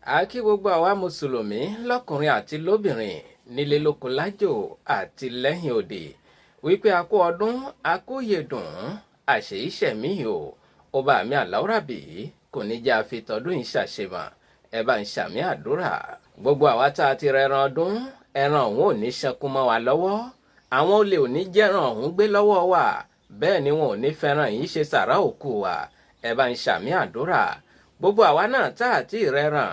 A kí gbogbo àwa mùsùlùmí lọ́kùnrin àti lóbìnrin nílé lóko lájò àti lẹ́yìn òde wípé a kú ọdún a kú yèdùn àṣeyíṣẹ̀mí o ọba mi àláwùrábì kò ní jẹ́ àfitọ́dún yìí ṣàṣemọ̀ ẹ bá ń ṣàmì àdúrà gbogbo àwa tá a ti rẹran ọdún ẹran ọ̀hún ò ní ṣankú mọ́ wa lọ́wọ́ àwọn olè ò ní jẹ́ran ọ̀hún gbé lọ́wọ́ wa bẹ́ẹ̀ ni wọn ò ní fẹ́ràn yìí ṣe sàrà òkú wa ẹ bá ń ṣàmì àdúrà gbogbo àwa náà tá a ti rẹran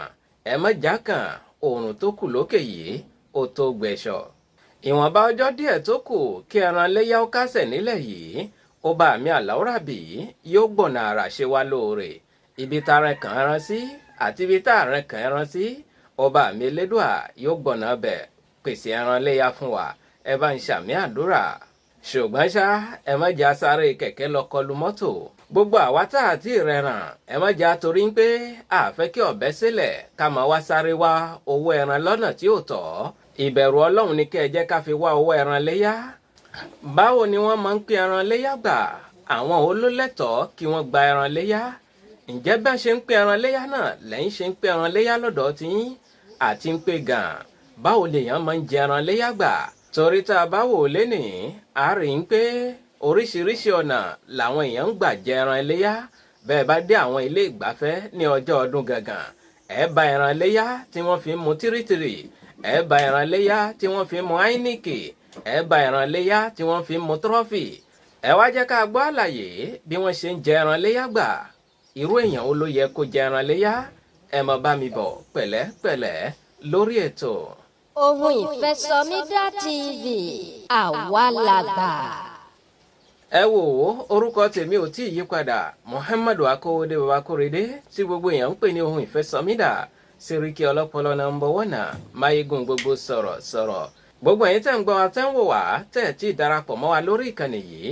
ẹ má jákàn oòrùn tó kù lókè yìí ó tó gbẹ̀ṣọ̀ ìwọ̀nba ọjọ́ díẹ̀ tó kù kí ẹran léyà ó kásẹ̀ nílẹ̀ yìí ọba mi àláwùrábì yóò gbọ̀nà àrà ṣe wá lóore ibi tá a rẹ kàn ẹran sí àti ibi tá a rẹ kàn ẹran sí ọba mi elédùà yóò gbọ̀nà bẹ̀ pèsè ẹran léyà fún wa ẹ bá ń ṣàmì àdúrà ṣùgbọ́n ṣá ẹ má jà sáré kẹ̀kẹ́ lọ kọlu mọ́tò gbogbo àwa tá a ti rẹran ẹ má jà torí pé a fẹ́ kí ọ̀bẹ sílẹ̀ ká máa wá sáré wá owó ẹran lọ́nà tí ò tọ́ ìbẹ̀rù ọlọ́run ni kí ẹ jẹ́ ká fi wá owó ẹran léyà báwo ni wọ́n máa ń pín ẹran léyà gbà àwọn olólẹ́tọ̀ọ́ kí wọ́n gba ẹran léyà ǹjẹ́ bẹ́ẹ̀ ṣe ń pín ẹran léyà náà lẹ́yìn ṣe ń pín ẹran léyà lọ́dọ̀ tiyín àti ń pé gan báwo lèèyàn máa ń jẹ ẹran léyà gbà torí tá a bá wò lénìí a rí i pé oríṣiríṣi ọ̀nà làwọn èèyàn ń gbà jẹ ẹran léyà bẹ́ẹ̀ bá dé àwọn ilé ìgbafẹ́ ní ọjọ́ ọdún gangan ẹ bá ẹran léyà tí wọ́n fi ń mu tírítìrì ẹ bá ẹran léyà tí wọ́n fi ń mu áíníkì ẹ bá ẹran léyà tí wọ́n fi ń mu trọ́fì ẹ wá jẹ́ ká gbọ́ àlàyé bí wọ́n ṣe ń jẹ ẹran léyà gbà irú èèyàn wo ló yẹ kó jẹ ẹran léyà ẹ mọ bá mi bọ̀ pẹ̀lẹ́pẹ̀lẹ́ lórí ètò. Ohun Ìfẹ́sọ̀mídà TV àwa làgbà. ẹ wò ó orúkọ tèmi ò tí ì yí padà Muhammadu Akówódé baba Kórèdé tí gbogbo èèyàn ń pè ní Ohun Ìfẹ́sọ̀mídà Sẹ́ríkì ọlọ́pọlọ number 1 máyégún gbogbo sọ̀rọ̀ gbogbo ẹ̀yin tẹ́ ń gbọ́ wa tẹ́ ń wò wá tẹ́ tí ì darapọ̀ mọ́ wa lórí ìkànnì yìí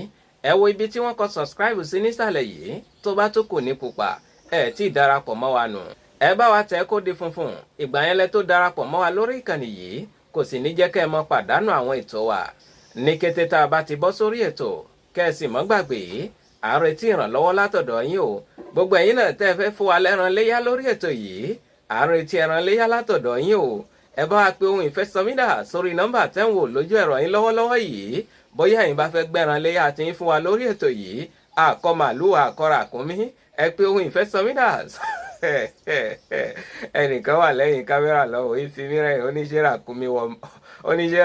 ẹ wo ibi tí wọ́n kọ subscribe sí nísàlẹ̀ yìí tó bá tó kù ní pupa ẹ tí ì darapọ̀ mọ́ wa nù ẹ bá wa tẹ̀ kó di funfun ìgbà yẹn lẹ tó darapọ̀ mọ́ wa lórí ìkànnì yìí kò sì ní jẹ́ kẹ́ ẹ mọ pàdánù àwọn ètò wa ní kété tá a bá ti bọ́ sórí ètò kẹ́ ẹ sì mọ́ gbàgbé à ń retí ìrànlọ́wọ́ látọ̀dọ̀ yín o gbogbo ẹ̀yin náà tẹ́ ẹ fẹ́ fún wa lẹ́ran léyà lórí ètò yìí à ń retí ẹran léyà látọ̀dọ̀ yín o ẹ bá wa pe Ohun Ìfẹ́sọ̀mídà sórí nọ́mbà tẹ́ ń wò lójú ẹ̀rọ yín lọ́wọ́lọ́wọ́ yìí bóyá ẹ̀yin bá fẹ́ gbẹ́ran léyà tí ń fún wa lórí ètò yìí àkọ màlúù àkọ ràkúnmí ẹ pe Ohun Ìfẹ́sọ̀mídà ẹnìkan wà lẹ́yìn kámẹ́rà lọ́wọ́ ìfimírẹ́ oníṣẹ́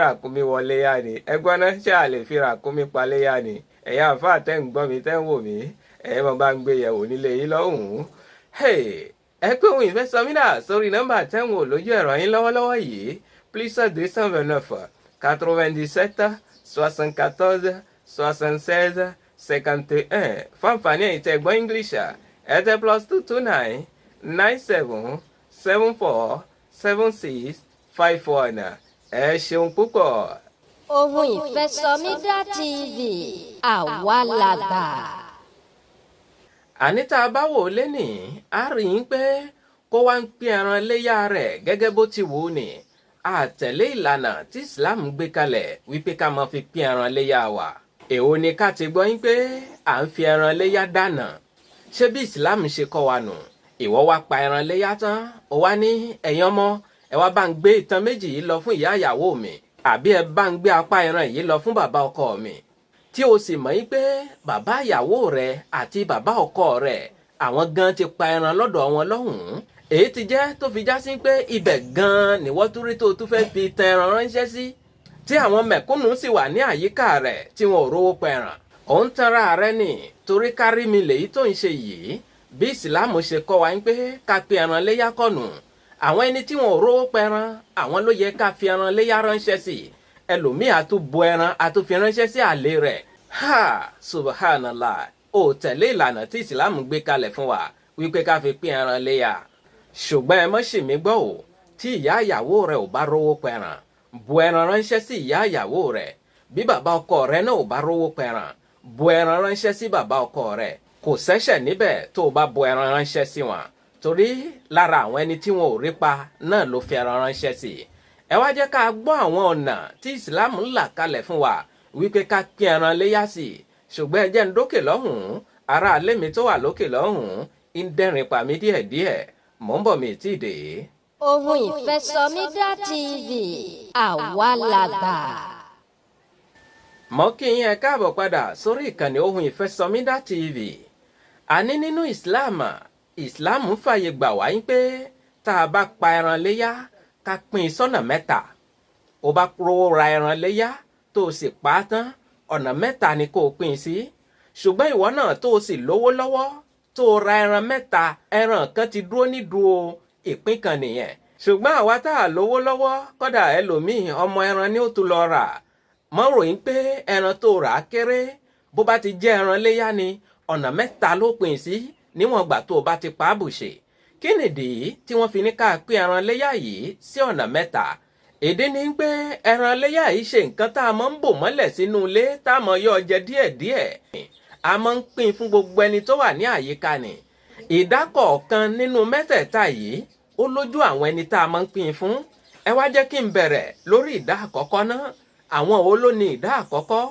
ràkúnmí wọlé yá ni ẹgbọ́n náà ṣe àlè fi ràkúnmí palẹ̀ yá ni ẹ̀yà àfáà tẹ́ ń gbọ́ mi tẹ́ ń wò mí ẹ̀yẹ́ mo bá ń gbé yẹ̀wò nílé yín lọ́hùn-ún ẹ pé Ohun Ìfẹ́sọ̀mídà sórí nọ́mbà tẹ́ ń wò lójú ẹ̀rọ yín lọ́wọ́lọ́wọ́ yìí plus 229 97 74 76 51 fún àǹfààní ẹ̀yin tẹ́ gbọ́ English ẹ tẹ +229 97 74 76 51 ẹ ṣeun púpọ̀. Ohun Ìfẹ́sọ̀mídà TV àwa làgbà. àní tá a bá wò ó lénìí a rí i pé kó wá ń pín ẹran léyà rẹ̀ gẹ́gẹ́ bó ti wù ú ni àtẹ̀lé ìlànà tí Islam gbé kalẹ̀ wípé ká máa fi pín ẹran léyà wa èwo ni ká ti gbọ́ yín pé à ń fi ẹran léyà dáná ṣé bí Islam ṣe kọ́ wa nù ìwọ wá pa ẹran léyà tán ó wá ní ẹ̀yin ọmọ ẹ wá bá ń gbé itan méjì yìí lọ fún ìyá ìyàwó mi àbí ẹ bá ń gbé apá ẹran yìí lọ fún bàbá ọkọ mi tí o sì mọ̀ yín pé bàbá ìyàwó rẹ àti bàbá ọkọ rẹ àwọn gan ti pa ẹran lọ́dọ̀ wọn lọ́hùn-ún èyí ti jẹ́ tó fi já sí pé ibẹ̀ gan ni wọ́n tún rí tó tún fẹ́ fi tan ẹran ránṣẹ́ sí tí àwọn mẹ̀kúnnù sì wà ní àyíká rẹ̀ tí wọn ò rówó pẹran òun tanra rẹ nì torí kárí mi lèyí tó ń ṣe yìí bí ìsìláàmù ṣe kọ́ wa ń pé ká pe ẹran léyà kọ́nù àwọn ẹni tí wọn ò rówó pẹran àwọn ló yẹ ká fi ẹran léyà ránṣẹ́ sí ẹlòmíì àtúbọ ẹran àtúfi ránṣẹ́ sí àlè rẹ̀ subhanallah ó tẹ̀lé ìlànà tí ìsìláàmù gbé kalẹ̀ fún wa wípé ká fi pín ẹran léyà ṣùgbọ́n ẹ mọ́ ṣì mí gbọ́ ò tí ìyá ìyàwó rẹ̀ ò bá rówó pẹran bu ẹran ránṣẹ́ sí ìyá ìyàwó rẹ̀ bí bàbá ọkọ rẹ̀ náà ò bá rówó pẹran bu ẹran ránṣẹ́ sí bàbá ọkọ rẹ̀ kò sẹ́ṣẹ̀ níbẹ̀ tó o bá bu ẹran ránṣẹ́ sí wọn torí lára àwọn ẹni tí wọn ò rí pa náà ló fi ẹran ránṣẹ́ sí ẹ wá jẹ́ ká gbọ́ àwọn ọ̀nà tí ìsìláàmù ń là kalẹ̀ fún wa wípé ká pín ẹran léyà sí ṣùgbọ́n ẹ jẹ́ ń dókè lọ́hùn-ún ará ilé mi tó wà lókè lọ́hùn-ún ń dẹ́rìn pa mí díẹ̀díẹ̀ mò ń bọ̀ mi tí ì dé. Ohun Ìfẹ́sọmídà TV àwa làgbà. Mo kí yín ẹ káàbọ̀ padà sórí ìkànnì Ohun Ìfẹ́sọmídà TV. Àní nínú Islam fàyè gbà wá yín pé tá a bá pa ẹran léyá ká pín sọ́nà mẹ́ta. Ó bá rówó ra ẹran léyá tó o sì pa á tán, ọ̀nà mẹ́ta ni kó o pín sí. Ṣùgbọ́n ìwọ náà tó o sì lówó lọ́wọ́ tó o ra ẹran mẹ́ta, ẹran kan ti dúró nídùú ìpín kan nìyẹn. Ṣùgbọ́n àwa tá a lówó lọ́wọ́, kódà ẹlòmíì ọmọ ẹran ni ó tún lọ rà. Mọ́ ròyìn pé ẹran tó rà á kéré, bó bá ti jẹ́ ẹran léyá ni ọ̀nà mẹ́ta ló pín sí níwọ̀n gbà tó o bá ti pa á bùṣe. Kí nìdí tí wọ́n fi ní ká pín ẹran léyá yìí sí ọ̀nà mẹ́ta? Ìdí ni pé ẹran léyá yìí ṣe nǹkan tá a máa ń bò mọ́lẹ̀ sínú ilé tá a máa yọ jẹ díẹ̀díẹ̀. A máa ń pín fún gbogbo ẹni tó wà ní àyíká ni. Ìdá kọ̀ọ̀kan nínú mẹ́tẹ̀ẹ̀ta yìí ó lójú àwọn ẹni tá a máa ń pín fún. Ẹ wá jẹ́ kí n bẹ̀rẹ̀ lórí ìdá àkọ́kọ́ náà. Àwọn wo ló ní ìdá àkọ́kọ́?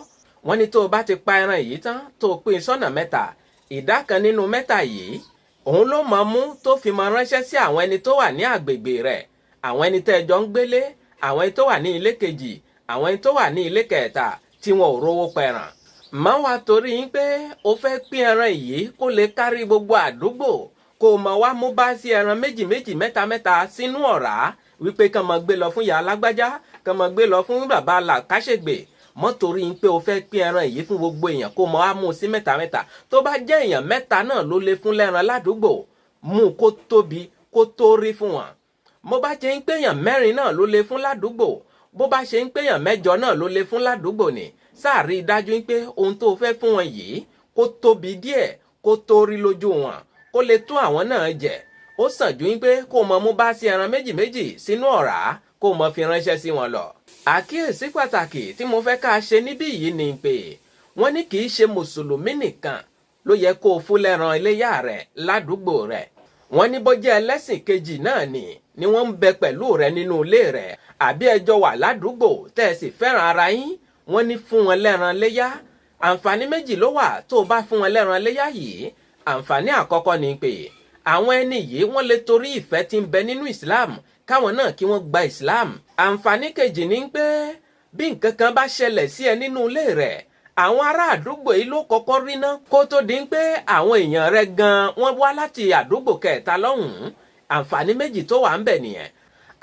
Wọ́n ní tó o bá ti pa ẹran yìí tán tó o pín sọ́nà mẹ́ta, ìdá kan nínú mẹ́ta yìí òun ló máa mú tó fi máa ránṣẹ́ sí àwọn ẹni tó wà ní àgbègbè rẹ̀, àwọn ẹni tẹ́ ẹ jọ ń gbélé, àwọn ẹni tó wà ní ilé kejì, àwọn ẹni tó wà ní ilé kẹta tí wọn ò rówó pẹran. Má wá torí yín pé o fẹ́ pín ẹran yìí kó lè kárí gbogbo àdúgbò kó o máa wá mú bá sí ẹran méjì mẹ́ta sínú ọ̀rá wípé kàn máa gbé lọ fún ìyá alágbájá, kàn máa gbé lọ fún bàbá làkàṣègbè. Mọ́ torí yín pé o fẹ́ pín ẹran yìí fún gbogbo èèyàn kó máa wá mú sí mẹ́ta. Tó bá jẹ́ èèyàn mẹ́ta náà ló lè fún lẹ́ran ládùúgbò, mú kó tóbi kó tó rí fún wọn. Mo bá ṣe ń pé èèyàn mẹ́rin náà ló lè fún ládùúgbò, bó bá ṣe ń pé èèyàn mẹ́jọ náà ló lè fún ládùúgbò ni. Sáà rí i dájú pé ohun tó fẹ́ fún wọn yìí kó tóbi díẹ̀ kó tó rí lójú wọn, kó lè tún àwọn náà jẹ. Ó sàn ju pé kó mọ mú bá sí ẹran méjì sínú ọ̀rá kó mọ fi ránṣẹ́ sí wọn lọ. Àkíyèsí pàtàkì tí mo fẹ́ ká ṣe níbí yìí ni pé wọ́n ní kì í ṣe mùsùlùmí nìkan ló yẹ kó o fún lẹ́ran iléyá rẹ̀ ládùúgbò rẹ̀. Wọ́n ní bó jẹ́ ẹlẹ́sìn kejì náà ni wọ́n ń bẹ pẹ̀lú rẹ̀ nínú ilé rẹ̀, àbí ẹjọ́ wà ládùúgbò tẹ́ ẹ sì fẹ́ràn ara yín, wọ́n ní fún wọn lẹ́ran léyá. Àǹfààní méjì ló wà tó o bá fún wọn lẹ́ran léyá yìí. Àǹfààní àkọ́kọ́ ni pé àwọn ẹni yìí wọ́n lè torí ìfẹ́ tí ń bẹ nínú Islam káwọn náà kí wọ́n gba Islam. Àǹfààní kejì ni pé bí nǹkan kan bá ṣẹlẹ̀ sí ẹ nínú ilé rẹ̀, àwọn ará àdúgbò yìí ló kọ́kọ́ rí ná kó tó di pé àwọn èèyàn rẹ̀ gan-an wọ́n wá láti àdúgbò kẹta lọ́hùn-ún. Àǹfààní méjì tó wà ń bẹ nìyẹn.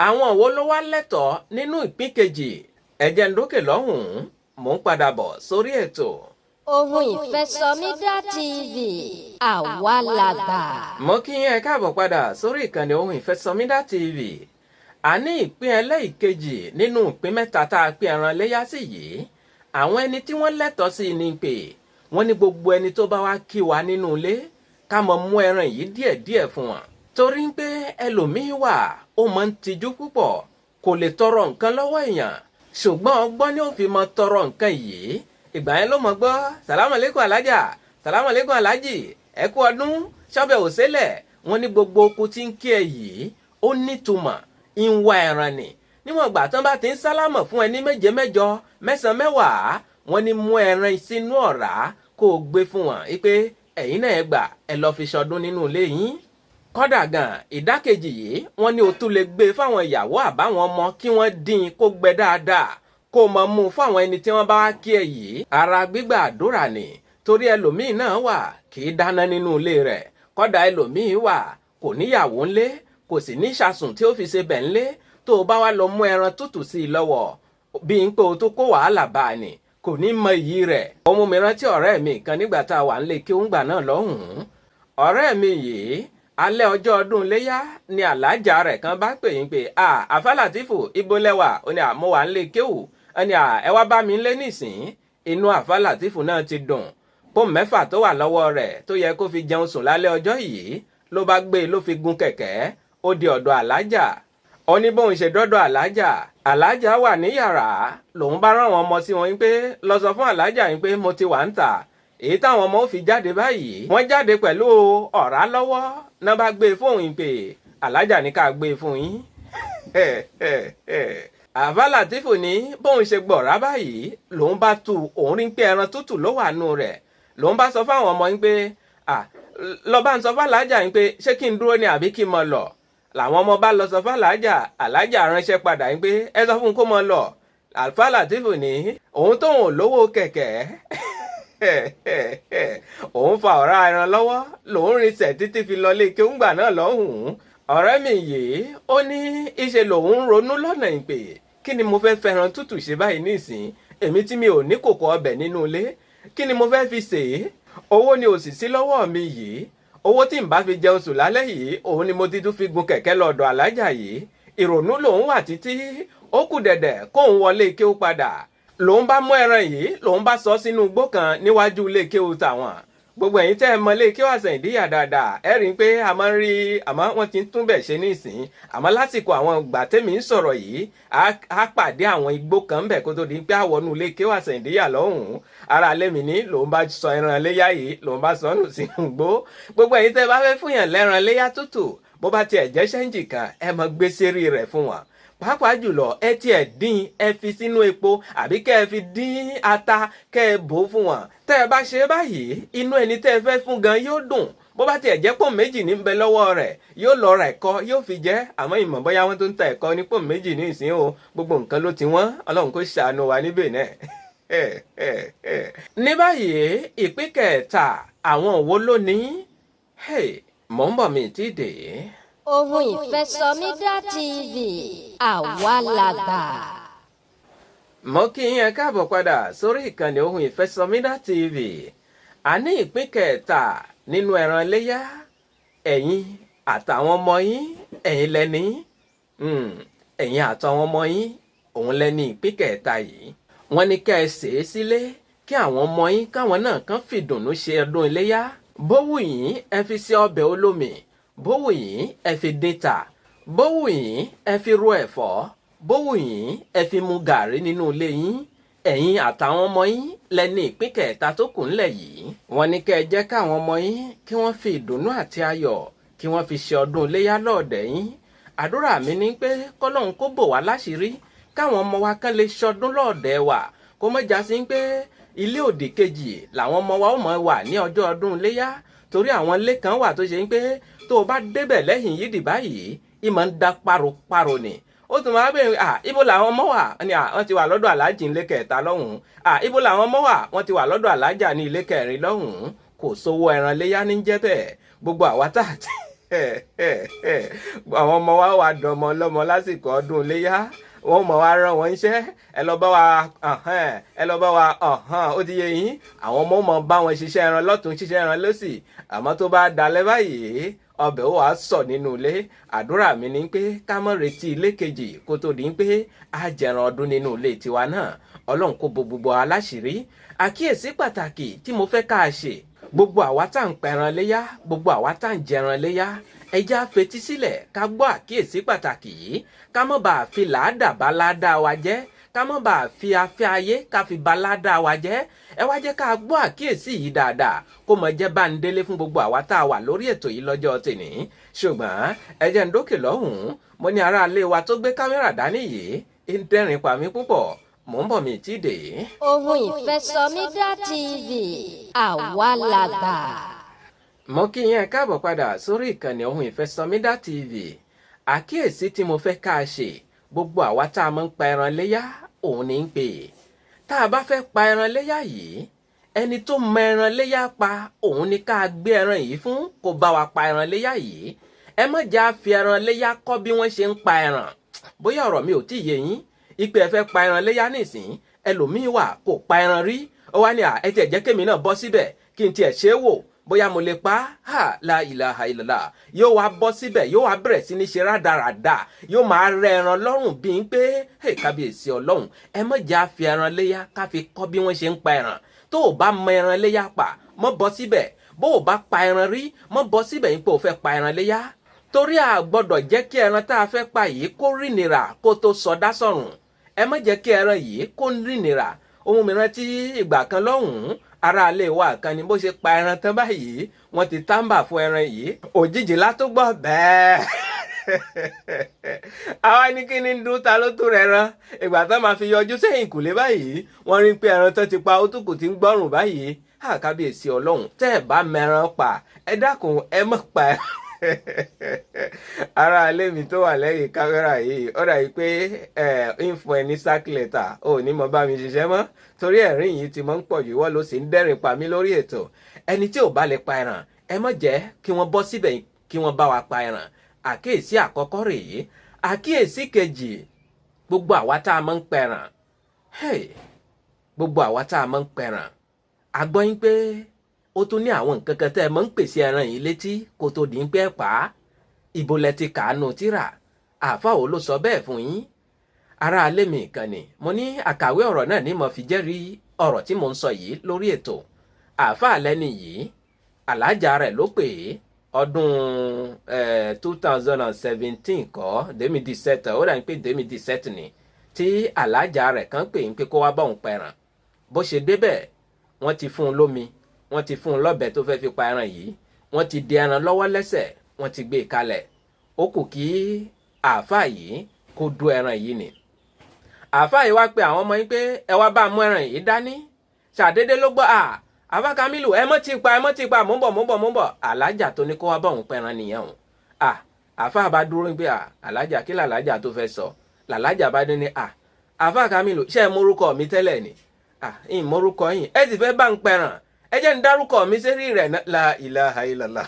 Àwọn wo ló wá lẹ́tọ̀ọ́ nínú ìpín kejì? Ẹ jẹ́ n dókè lọ́hùn-ún, mò ń padà bọ̀ sórí ètò. Ohun Ìfẹ́sọmídà TV àwa làgbà. Mo kí yín ẹ káàbọ̀ padà sórí ìkànnì Ohun Ìfẹ́sọmídà TV. Àní ìpín ẹlẹ́ìkejì nínú ìpín mẹ́ta tá a pín ẹran léyá sí yìí, àwọn ẹni tí wọ́n lẹ́tọ̀ọ́ sí ni pé wọ́n ní gbogbo ẹni tó bá wá kí wa nínú ilé ká mọ mú ẹran yìí díẹ̀díẹ̀ fún wọn. Torí pé ẹlòmíín wà ó máa ń tijú púpọ̀, kò lè tọrọ nǹkan lọ́wọ́ èèyàn, ṣùgbọ́n ọgbọ́n ni ó fi mọ tọrọ nǹkan yìí. Ìgbà yẹn ló mọ̀ gbọ́ sàlámù alékùn alájà, sàlámù alékùn alájì, ẹ kú ọdún, ṣọ́bẹ̀ òṣèlẹ̀. Wọ́n ní gbogbo okun tí ń kí ẹ yìí ó nítumọ̀, ń wá ẹran ni. Níwọ̀n ìgbà tán bá ti ń sálámọ̀ fún ẹni méje mẹ́jọ mẹ́sàn-án mẹ́wàá, wọ́n ní mú ẹran sínú ọ̀rá kó o gbé fún wọn pé ẹ̀yin náà ẹ gbà ẹ lọ fi ṣọdún nínú ilé yín. Kódà gan ìdákejì yìí wọ́n ní o tún lè gbé fáwọn ìyàwó àbáwọn ọmọ kí wọ́n dín kó gbẹ dáadáa kó mọ mú fún àwọn ẹni tí wọ́n bá wá kí ẹ yìí. Ara gbígbà àdúrà ni, torí ẹlòmíín náà wà kì í dáná nínú ilé rẹ̀. Kódà ẹlòmíín wà kò níyàwó ńlé, kò sì ní ṣàsùn tí ó fi ṣe bẹ̀ ńlé. Tó o bá wá lọ mú ẹran tútù sí i lọ́wọ́ bí n pé o tó kó wàhálà bá a ní, kò ní mọ iyì rẹ̀. Ó mú mi rántí ọ̀rẹ́ mi kan nígbà tá a wà nílé kí ó ń gbà náà lọ́hùn-ún. Ọ̀rẹ́ mi yìí alẹ́ ọjọ́ ọdún léyá ni àlájà rẹ̀ kan bá pè yín pé Àfá Làtífù ibo lẹ́wà, ó ní mo wà nílé kéwù, ó ní ẹ wá bá mi lé nísìn. Inú Àfá Làtífù náà ti dùn. Pọ́ùn 6 tó wà lọ́wọ́ rẹ̀ tó yẹ kó fi jẹun sùn lálẹ́ ọjọ́ yìí ló bá gbé ló fi gun kẹ̀kẹ́ ó di ọ̀dọ̀ àlájà. Ó ní bóun ṣe dọ́dọ̀ àlájà wà ní yàrá, lòun bá rán wọn ọmọ sí wọn pé lọ sọ fún àlájà yín pé mo ti wà ń tà. Èyí táwọn ọmọ ó fi jáde báyìí, wọ́n jáde pẹ̀lú ọ̀rá lọ́wọ́ náà bá gbé fóun yín pé àlájà ní ká gbé fún yín. Àfá Làtífù ní bóun ṣe gbọ̀rá báyìí lòun bá tu òun rí pé ẹran tútù ló wà nù rẹ̀. Lòun bá sọ fáwọn ọmọ yín pé lọ bá ń sọ fún àlájà yín pé ṣé kí n dúró ni àbí kí n mọ lọ. làwọn ọmọ bá lọ sọ fún alájà ránṣẹ́ padà ń pé ẹ sọ fún un kó mọ lọ. Alfa Latifu ní òun tóun ò lówó kẹ̀kẹ́ òun fa ọ̀rá ẹran lọ́wọ́ lòun rinṣẹ̀ títí fi lọ léke ńgbà náà lọ́hùn-ún. ọ̀rẹ́ mi yìí ó ní ìṣe lòun ń ronú lọ́nà ìpè kí ni mo fẹ́ fẹ́ràn tútù ṣe báyìí nísìn èmi tí mi ò ní kòkò ọbẹ̀ nínú ilé kí ni mo fẹ́ fi sè é owó ni ò sì sí lọ́wọ́ mi yìí owó tí n bá fi jẹun sùn lálẹ́ yìí òun ni mo ti tún fi gun kẹ̀kẹ́ lọ́dọ̀ alájà yìí ìrònú lòun wà títí ó kù dẹ̀dẹ̀ kóun wọlé ike ó padà lòun bá mú ẹran yìí lòun bá sọ sínú igbó kan níwájú ilé ike ó tàwọn gbogbo ẹ̀yin tẹ́ ẹ mọ ilé ike Àsàn Ìdíyà dáadáa ẹ rí i pé a máa ń rí àmọ́ wọ́n ti ń tún bẹ̀ ṣe nísìn àmọ́ lásìkò àwọn ìgbà tẹ́mi ń sọ̀rọ̀ yìí á pàdé àwọn igbó kan bẹ̀ kó tó di pé àwọnú ilé ike Àsàn Ìdíyà lọ́hùn-ún ara lẹ́mi ní lòun bá sọ ẹran léyà yìí lòun bá sọ nù sínú igbó gbogbo ẹ̀yin tẹ́ ẹ bá fẹ́ fún yàn lẹ́ran léyà tútù bó bá tiẹ̀ jẹ́ ṣẹ́ǹjì kan ẹ mọ gbé sérí rẹ̀ fún wọn pàápàá jùlọ ẹ tiẹ̀ dín ẹ fi sínú epo àbí kẹ́ ẹ fi dín ata kẹ́ ẹ bò fún wọn tẹ́ ẹ bá ṣe báyìí inú ẹni tẹ́ ẹ fẹ́ fún gan yóò dùn bó bá tiẹ̀ jẹ́ pọ̀ méjì ní bẹ lọ́wọ́ rẹ̀ yóò lọ ra ẹ̀kọ́ yóò fi jẹ́ àmọ́ ìmọ̀ bóyá wọ́n tó ń ta ẹ̀kọ́ ní pọ̀ méjì ní ìsín o gbogbo nǹkan ló ti wọ́n Ọlọ́run kó ṣàánú wa níbẹ̀ náà. ní báyìí ìpín kẹta àwọn wo ló ní mò ń bọ̀ mi ti dé. Ohun Ìfẹ́sọmídà TV àwa làgbà. mo kí yín káàbọ̀ padà sórí ìkànnì Ohun Ìfẹ́sọmídà TV a ní ìpín kẹta nínú ẹran iléyá ẹ̀yin àtàwọn ọmọ yín ẹ̀yin lẹ́ni ẹ̀yin àtàwọn ọmọ yín òun lẹ́ni ìpín kẹta yìí wọ́n ní kẹ́ ẹ sè é sílé kí àwọn ọmọ yín káwọn náà kàn fìdùnnú ṣe ọdún iléyá bówù yín ẹ fi ṣe ọbẹ̀ olómi bówù yín ẹ fi dín ta bówù yín ẹ fi ro ẹ̀fọ́ bówù yín ẹ fi mu gàrí nínú ilé yín ẹ̀yin àtàwọn ọmọ yín lẹ́ni ìpín kẹta tó kù ńlẹ̀ yìí wọ́n ní kẹ́ ẹ jẹ́ káwọn ọmọ yín kí wọ́n fi ìdùnnú àti ayọ̀ kí wọ́n fi ṣe ọdún iléyá lọ́ọ̀dẹ̀ yín àdúrà mi ní pé kọ́lọ́hún kó bò wá láṣìírí káwọn ọmọ wa kán lè ṣọdún lọ́ọ̀dẹ̀ wa kó má já sí pé ilé òdì kejì làwọn ọmọ wa ó mọ̀ wà ní ọjọ́ ọdún iléyá torí àwọn ilé kan wà tó ṣe ń pé tó o bá débẹ̀ lẹ́yìn yídì báyìí ìmọ̀ ń da páropáro ni ó tún máa bẹ̀rẹ̀ ibo làwọn ọmọ wà ni wọ́n ti wà lọ́dọ̀ aláàjì ilé kẹta lọ́hùn-ún ibo làwọn ọmọ wà wọ́n ti wà lọ́dọ̀ aláàjà ní ilé kẹrin lọ́hùn-ún kò sówó ẹran léyá ní jẹ́ bẹ́ẹ̀ gbogbo àwa tá àti àwọn ọmọ wa wà dọmọ lọ́mọ lásìkò ọdún léyá wọ́n mọ̀ wá rán wọn iṣẹ́ ẹ lọ bá wa ó ti yé yín àwọn ọmọ mọ̀ bá wọn ṣiṣẹ́ ẹran lọ́tún ṣiṣẹ́ ẹran lọ́sì àmọ́ tó bá dalẹ̀ báyìí ọbẹ̀ ó wàá sọ nínú ilé àdúrà mi ni pé ká má retí ilé kejì kó tó di pé á jẹran ọdún nínú ilé tiwa náà Ọlọ́run kó bo gbogbo aláṣìírí àkíyèsí pàtàkì tí mo fẹ́ ká a ṣe gbogbo àwa tá à ń pẹran léyá gbogbo àwa tá à ń jẹran léyá ẹjẹ́ á fetí sílẹ̀ ká gbọ́ àkíyèsí pàtàkì yìí ká má bàa fi làádà bá ládàá wa jẹ́ ká má bàa fi afẹ́ ayé ká fi bá ládàá wa jẹ́ ẹ wá jẹ́ ká gbọ́ àkíyèsí yìí dáadáa kó mọ jẹ́ bá ń délé fún gbogbo àwa tá a wà lórí ètò yìí lọ́jọ́ tèní ṣùgbọ́n ẹ jẹ́ ń dókè lọ́hùn-ún mo ní aráalé wa tó gbé kámẹ́rà dání yìí ń dẹ́rìn pa mí púpọ̀ mò ń bọ̀ mi tí dé. Ohun Ìfẹ́sọmídà TV àwa làgbà. mo kí yín káàbọ̀ padà sórí ìkànnì Ohun Ìfẹ́sọmídà TV àkíyèsí tí mo fẹ́ ká a ṣe gbogbo àwa tá a máa ń pa ẹran léyá òun ní ń pè tá a bá fẹ́ pa ẹran léyá yìí ẹni tó mọ ẹran léyá pa òun ni ká gbé ẹran yìí fún kó bá wa pa ẹran léyá yìí ẹ má jà fi ẹran léyá kọ́ bí wọ́n ṣe ń pa ẹran bóyá ọ̀rọ̀ mi ò tí ì yé yín ìpè ẹ fẹ́ pa ẹran léyá nísìn ẹlòmíín wà kò pa ẹran rí ó wá ní ẹ tiẹ̀ jẹ́ kémi náà bọ́ síbẹ̀ kí n tiẹ̀ ṣe é wò bóyá mo lè pa á la ilaha illallah yóò wá bọ́ síbẹ̀ yóò wá bẹ̀rẹ̀ sí ní ṣe rádaràda yóò máa rẹ ẹran lọ́rùn bíi pé kábíyèsí Ọlọ́run ẹ má jà fi ẹran léyá ká fi kọ́ bí wọ́n ṣe ń pa ẹran tó o bá mọ ẹran léyá pa mọ́ bọ́ síbẹ̀ bó o bá pa ẹran rí mọ́ bọ́ síbẹ̀ yín pé o fẹ́ pa ẹran léyá torí a gbọ́dọ̀ jẹ́ kí ẹran tá a fẹ́ pa yìí kó rìnìrà kó tó sọdá sọ̀rùn ẹ má jẹ́ kí ẹran yìí kó rìnìrà ohun mìíràn tí ìgbà kan lọ́hùn-ún aráalé wa kan ni bó ṣe pa ẹran tán báyìí wọ́n ti tábà fún ẹran yìí òjijì látó gbọ́ bẹ́ẹ̀ àwa ní kí ni dún ta ló tó rẹ ran ìgbà tán máa fi yọjú sẹ́yìn kùlé báyìí wọ́n rí pé ẹran tán ti pa ó tún kò ti ń gbọ́rùn báyìí kábíyèsí Ọlọ́run tẹ́ ẹ bá mẹran pa ẹ dákun ẹ má pa ara alẹ́ mi tó wà lẹ́yìn kámẹ́rà yìí ó dàbí pé ń fún ẹ ní sack letter ò ní mọ bá mi ṣiṣẹ́ mọ́ torí ẹ̀rín yìí ti mọ́ ń pọ̀ jù wọ́n ló sì ń dẹ́rìn pa mí lórí ètò ẹni tí ò bá lè pa ẹran ẹ má jẹ́ kí wọ́n bọ́ síbẹ̀ kí wọ́n bá wa pa ẹran àkíyèsí àkọ́kọ́ rèé àkíyèsí kejì gbogbo àwa tá a máa ń pẹran gbogbo àwa tá a máa ń pẹran a gbọ́ yín pé ó tún ní àwọn nǹkan kan tẹ́ ẹ máa ń pèsè ẹran yìí létí kó tó di ń pẹ́ pa á ibo lẹ ti kàánú tíra àáfà wo ló sọ bẹ́ẹ̀ fún yín ará alẹ́ mi kan ni mo ní àkàwé ọ̀rọ̀ náà ní mo fi jẹ́rìí ọ̀rọ̀ tí mo ń sọ yìí lórí ètò àáfà lẹ́ni yìí alájà rẹ̀ ló pè é ọdún 2017 kọ́ 2017 ó dàbí pé 2017 ni tí alájà rẹ̀ kan pè ń pé kó wá bá òun pẹran bó ṣe débẹ̀ wọ́n ti fún un lómi wọ́n ti fún un lọ́bẹ̀ tó fẹ́ fi pa ẹran yìí wọ́n ti di ẹran lọ́wọ́ lẹ́sẹ̀ wọ́n ti gbé e kalẹ̀ ó kù kí àáfàá yìí kó du ẹran yìí ni àáfàá yìí wá pe àwọn ọmọ yín pé ẹ wá bá mú ẹran yìí dání ṣàdédé ló gbọ́ àáfàá Kamilu ẹ mọ́ ti pa mò ń bọ̀ alájà tó ní kó wá bá òun pẹran nìyẹn òun àáfàá bá dúró pé alájà kí làlájà tó fẹ́ sọ làlájà bá dé ní àáfàá Kamilu ṣé ẹ mórúkọ mi tẹ́lẹ̀ ni ìyìn mórúkọ yìí ẹ sì fẹ́ bá ń pẹran ẹ jẹ́ ń dárúkọ mi sérí rẹ̀ la ilaha illallah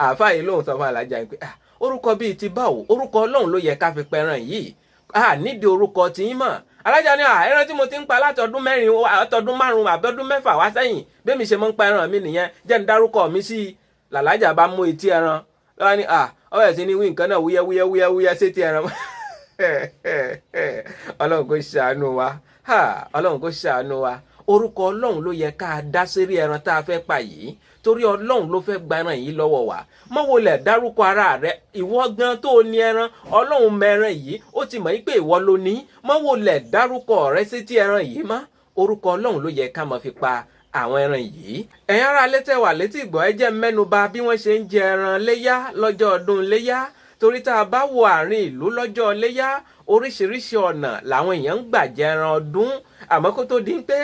àáfàá yìí lóhùn sọ fún alájà pé orúkọ bíi ti báwo orúkọ Ọlọ́run ló yẹ ká fi pẹran yìí nídìí orúkọ tí yín mọ̀ alájà ní ẹran tí mo ti ń pa látọdún 4 àtọdún 5 àbọdún 6 wá sẹ́yìn bẹ́ẹ̀ mi ṣe mọ́ ń pa ẹran mi nìyẹn jẹ́ ń dárúkọ mi sí i làlájà bá mú etí ẹran lọ́wọ́ ní ọ̀rẹ́ sí ni wí nǹkan náà wúyẹ́wúyẹ́ sétí ẹran Ọlọ́run kò ṣàánú wa Ọlọ́run kò ṣàánú wa orúkọ Ọlọ́run ló yẹ ká dá sérí ẹran tá a fẹ́ pa yìí torí Ọlọ́run ló fẹ́ gba ẹran yìí lọ́wọ́ wa mọ́ wo lẹ̀ dárúkọ ara rẹ̀ ìwọ gan tó ní ẹran Ọlọ́run mẹ́ran yìí ó ti mọ̀ pé ìwọ ló ní mọ́ wo lẹ̀ dárúkọ rẹ̀ sétí ẹran yìí má orúkọ Ọlọ́run ló yẹ ká máa fi pa àwọn ẹran yìí ẹ̀yin ará létẹ̀ wà létí ìgbọ́ ẹ jẹ́ mẹ́nuba bí wọ́n ṣe ń jẹ ẹran léyá lọ́jọ́ ọdún léyá torí tá a bá wo àárín ìlú lọ́jọ́ léyá oríṣiríṣi ọ̀nà làwọn èèyàn ń gbà jẹ ẹran ọdún àmọ́ kó tó di pé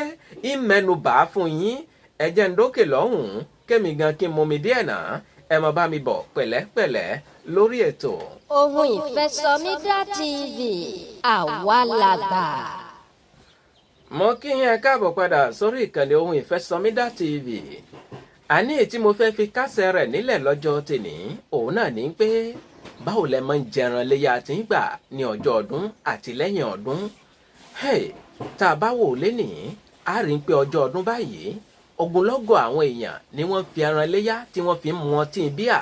ìmẹ́nubà fún yín ẹ jẹ́ ń dókè lọ́hùn-ún kémi gan kí n mọmi díẹ̀ náà ẹ máa bá mi bọ̀ pẹ̀lẹ́pẹ̀lẹ́ lórí ètò. Ohun Ìfẹ́sọmídà TV àwa làgbà. mo kí yín káàbọ̀ padà sórí ìkànnì Ohun Ìfẹ́sọmídà TV àní èyí tí mo fẹ́ fi kásẹ̀ rẹ̀ nílẹ̀ lọ́jọ́ tèní òun náà ní pé báwo lẹ máa ń jẹran léyà tí ń gbà ní ọjọ́ ọdún àti lẹ́yìn ọdún tá a bá wò lénìí a rí pé ọjọ́ ọdún báyìí ogunlọ́gọ̀ àwọn èèyàn ni wọ́n fi ẹran léyà tí wọ́n fi ń mu ọtí bíà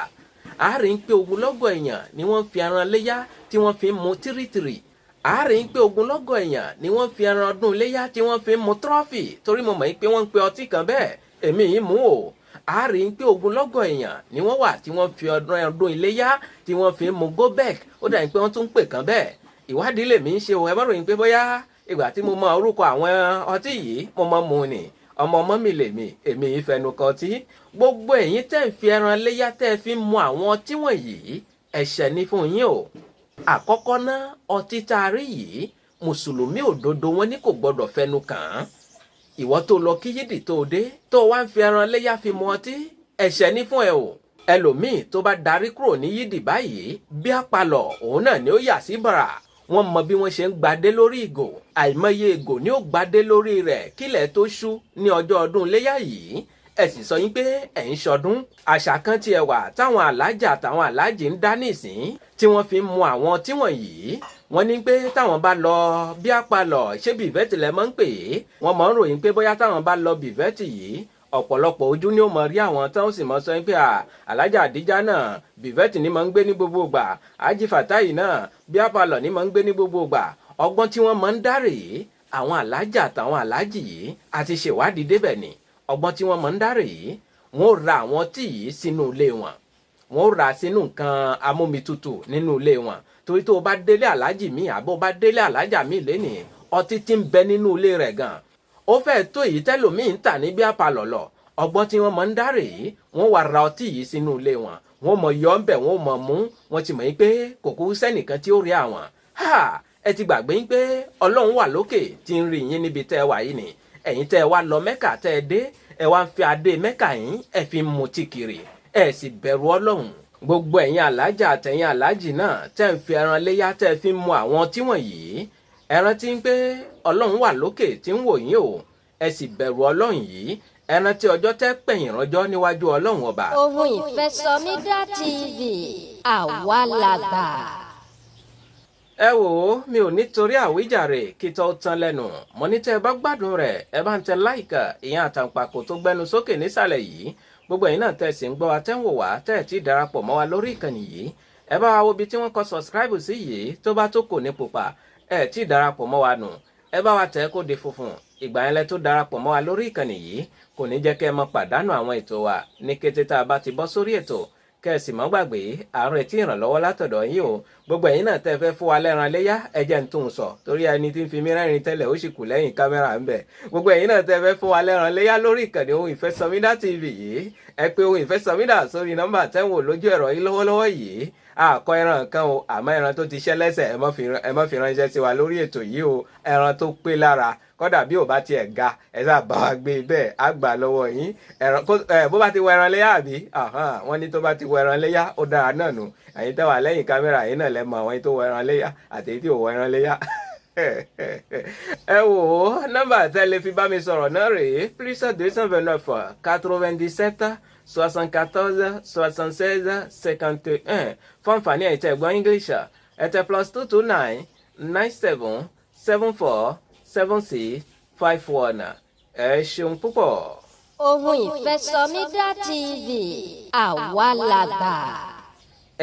a rí pé ogunlọ́gọ̀ èèyàn ni wọ́n fi ẹran léyà tí wọ́n fi ń mu tírítìrì a rí pé ogunlọ́gọ̀ èèyàn ni wọ́n fi ẹran ọdún léyà tí wọ́n fi ń mu trọ́fì torí mo mọ̀ pé wọ́n ń pe ọtí kan bẹ́ẹ̀ èmi yìí mú o a rí pé ogunlọ́gọ̀ èèyàn ni wọ́n wà tí wọ́n fi ọdún iléyá tí wọ́n fi ń mu gobek ó dà pé wọ́n tún ń pè kan bẹ́ẹ̀ ìwádìí lèmi ń ṣe o ẹ má ròyìn pé bóyá ìgbà tí mo mọ orúkọ àwọn ọtí yìí mo mọ mu ni ọmọ mi lèmi èmi ìfẹnu kan tí gbogbo ẹ̀yin tẹ́ ń fi ẹran léyá tẹ́ fi ń mu àwọn ọtí wọ̀nyí ẹ̀ṣẹ̀ ni fún yín o àkọ́kọ́ ná ọtí tá a rí yìí mùsùlùmí òdodo wọn ní kò gbọdọ̀ fẹnu kàn án ìwọ tó lọ kí yídì tó dé tó wá ń fi ẹran léyà fi mu ọtí ẹ̀ṣẹ̀ ní fún ẹ o ẹlòmíì tó bá darí kúrò ní yídì báyìí bí àpalọ̀ òun náà ni ó yà sí bàrà wọ́n mọ bí wọ́n ṣe ń gbadé lórí ìgò àìmọye ìgò ni ó gbadé lórí rẹ̀ kílẹ̀ tó ṣú ní ọjọ́ ọdún léyà yìí ẹ sì sọ yín pé ẹ̀ ń ṣọdún àṣà kan tiẹ̀ wà táwọn alájà àtàwọn aláàjì ń dá nísìn tí wọ́n fi ń mu àwọn tí wọ̀nyí wọ́n ní pé táwọn bá lọ bí àpalọ̀ ṣé bìvẹ́tì lẹ mọ́ ń pè é wọ́n mọ̀ ń ròyìn pé bóyá táwọn bá lọ bìvẹ́tì yìí ọ̀pọ̀lọpọ̀ ojú ni ó mọ̀ rí àwọn tán ó sì mọ̀ sọ pé alájà àdíjà náà bìvẹ́tì ni mọ̀ ń gbé ní gbogbo ìgbà ájì fàtáyì náà bí àpalọ̀ ni mọ̀ ń gbé ní gbogbo ìgbà ọgbọ́n tí wọ́n mọ̀ ń dárè àwọn alájà àtàwọn aláàjì yìí àti ṣèwádìí débẹ̀ ni ọgbọ́n tí wọ́n mọ̀ ń dárè yìí wọ́n ra àwọn tí yìí sínú ilé wọn wọ́n ra sínú nǹkan amómitutù nínú ilé wọn torí tó o bá délé aláàjì mi àbó bá délé aláàjà mi lénìí ọtí tí ń bẹ nínú ilé rẹ̀ gan ó fẹ́ tó èyí tẹ́lòmíì ń tà ní bí àpalọ̀ lọ ọgbọ́n tí wọ́n mọ̀ ń dárè yìí wọ́n wá ra ọtí yìí sínú ilé wọn wọ́n mọ̀ yọ ọ́ ń bẹ̀ wọ́n mọ̀ mú wọ́n ti mọ̀ yín pé kò kú sẹ́nìkan tí ó rí àwọn ẹ ti gbàgbé yín pé ọlọ́run wà lókè tí ń rí yín níbi tẹ́ ẹ wà yìí ni ẹ̀yin tẹ́ ẹ wá lọ mẹ́kà tẹ́ ẹ dé ẹ wá ń fi adé mẹ́kà yín ẹ fi ń mutí kiri ẹ sì bẹ̀rù Ọlọ́run. Gbogbo ẹ̀yin alájà àtẹ̀yin alájì náà tẹ́ ń fi ẹran léyá tẹ́ fi mú àwọn tí wọ̀nyí. Ẹran tí ń pé Ọlọ́run wà lókè tí ń wò yín o. Ẹ sì bẹ̀rù Ọlọ́run yìí. Ẹran tí ọjọ́ tẹ́ pẹ̀yìn rọ́jọ́ níwájú Ọlọ́run ọba. Ohun Ìfẹ́sọ̀mídà TV àwa làgbà. Ẹ wò ó, mi ò nítorí àwíjàre kí tó tán lẹ́nu. Mo ní tẹ́ ẹ bá gbádùn rẹ̀ ẹ bá ń tẹ láìkà ìyẹn àtàǹpàkò tó gbẹnu sókè nísàlẹ̀ yìí. Gbogbo ẹ̀yin náà tẹ́ sì ń gbọ́ wa tẹ́ ń wò wá tẹ́ ẹ̀ tí darapọ̀ mọ́ wa lórí ìkànnì yìí. Ẹ bá wa wo ibi tí wọ́n kọ subscribe sí yìí tó bá tó kò ní pupa ẹ̀ tí darapọ̀ mọ́ wa nù. Ẹ bá wa tẹ̀ kó di funfun. Ìgbà yẹn lẹ tó darapọ̀ mọ́ wa lórí ìkànnì yìí kò ní jẹ́ kẹ́ ẹ mọ pàdánù àwọn ètò wa ní kété tá a bá ti bọ́ sórí ètò. Kẹ́sì mọ́ gbàgbé àrùn retí ìrànlọ́wọ́ látọ̀dọ̀ yín o. Gbogbo ẹ̀yin náà tẹ́ fẹ́ fún wa lẹ́ran léyá ẹjẹ́ ń tún sọ torí ẹni tí ń fi mí rẹ́rìn tẹ́lẹ̀ ó sì kù lẹ́yìn kámẹ́rà ń bẹ̀. Gbogbo ẹ̀yin náà tẹ́ fẹ́ fún wa lẹ́ran léyá lórí ìkànnì Ohun Ìfẹ́sọ̀mídà TV yìí. Ẹ pè Ohun Ìfẹ́sọ̀mídà sórí nọ́mbà tẹ́ ń wò lójú ẹ̀rọ yìí lọ́wọ́lọ́wọ́ yìí. Àkọ ẹran kan o àmọ́ ẹran tó ti ṣẹ́ lẹ́sẹ̀ ẹ má fi ránṣẹ́ sí wa lórí ètò yìí o. Ẹran tó pé lára kódà bí ò bá tiẹ̀ ga ẹ sáà bá wa gbé bẹ́ẹ̀ á gbà lọ́wọ́ yín. Bó bá ti wọ ẹran léyà àbí wọ́n ní tó bá ti wọ ẹran léyà ó dára náà nù. Ẹ̀yin tẹ́ wà lẹ́yìn kámẹ́rà yìí náà lẹ mọ àwọn tó wọ ẹran léyà àti èyí tí ò wọ ẹran léyà. Ẹ wò ó nọ́mbà tẹ́lẹ̀ fi bá mi sọ̀rọ̀ náà rèé +229 97 74 76 51 fún àǹfààní ẹ̀yin tẹ́ gbọ́ English ẹ tẹ +229 97 74 7651. Ẹ ṣeun púpọ̀. Ohun Ìfẹ́sọ̀mídà TV àwa làgbà.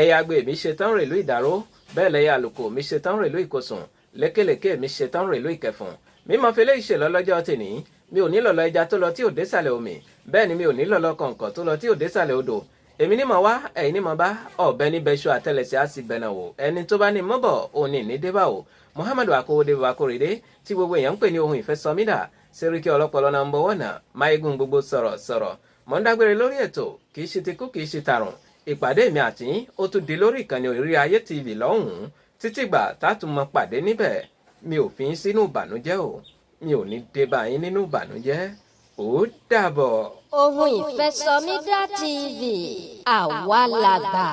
Ẹyẹ agbe mi ṣetán rèlú ìdáró bẹ́ẹ̀ lẹ́yẹ àlùkò mi ṣetán rèlú ìkọsùn lékèlékè mi ṣetán rèlú ìkẹfùn. Mi máa fi lé ìṣèlọ lọ́jọ́ tèní. Mi ò ní lọ́lọ́ ẹja tó lọ tí ò désàlẹ̀ omi bẹ́ẹ̀ ni mi ò ní lọ́lọ́ kọ̀ǹkọ̀ tó lọ tí ò désàlẹ̀ odò. Èmi ní mọ̀ wá ẹ̀yin ní mọ̀ bá ọ̀bẹ ní bẹ́ṣọ àtẹlẹsẹ̀ á sì bẹ̀nà wò ẹni tó bá ní mọ́bọ̀ òun ní ní débà wò. Muhammadu Akówódé Bakorede tí gbogbo èèyàn ń pè ní Ohun Ìfẹ́sọ̀mídà Sẹ́ríkì ọlọ́pọlọ náà ń bọ̀ wọ́nà máyégún gbogbo sọ̀rọ̀ mọ̀ ń dágbére lórí ètò kì í ṣe ti kú kì í ṣe tàrùn. Ìpàdé mi àti yín ó tún di lórí ìkànnì Ìrírí Ayé TV lọ́hùn-ún títí gbà tátùn mọ pàdé níbẹ̀. Mi ò fi yín sínú ìbànújẹ́ o mi ò ní dé bá yín nínú ìbànújẹ́. Ó dàbọ̀. Ohun Ìfẹ́sọ̀mídà TV àwa làgbà.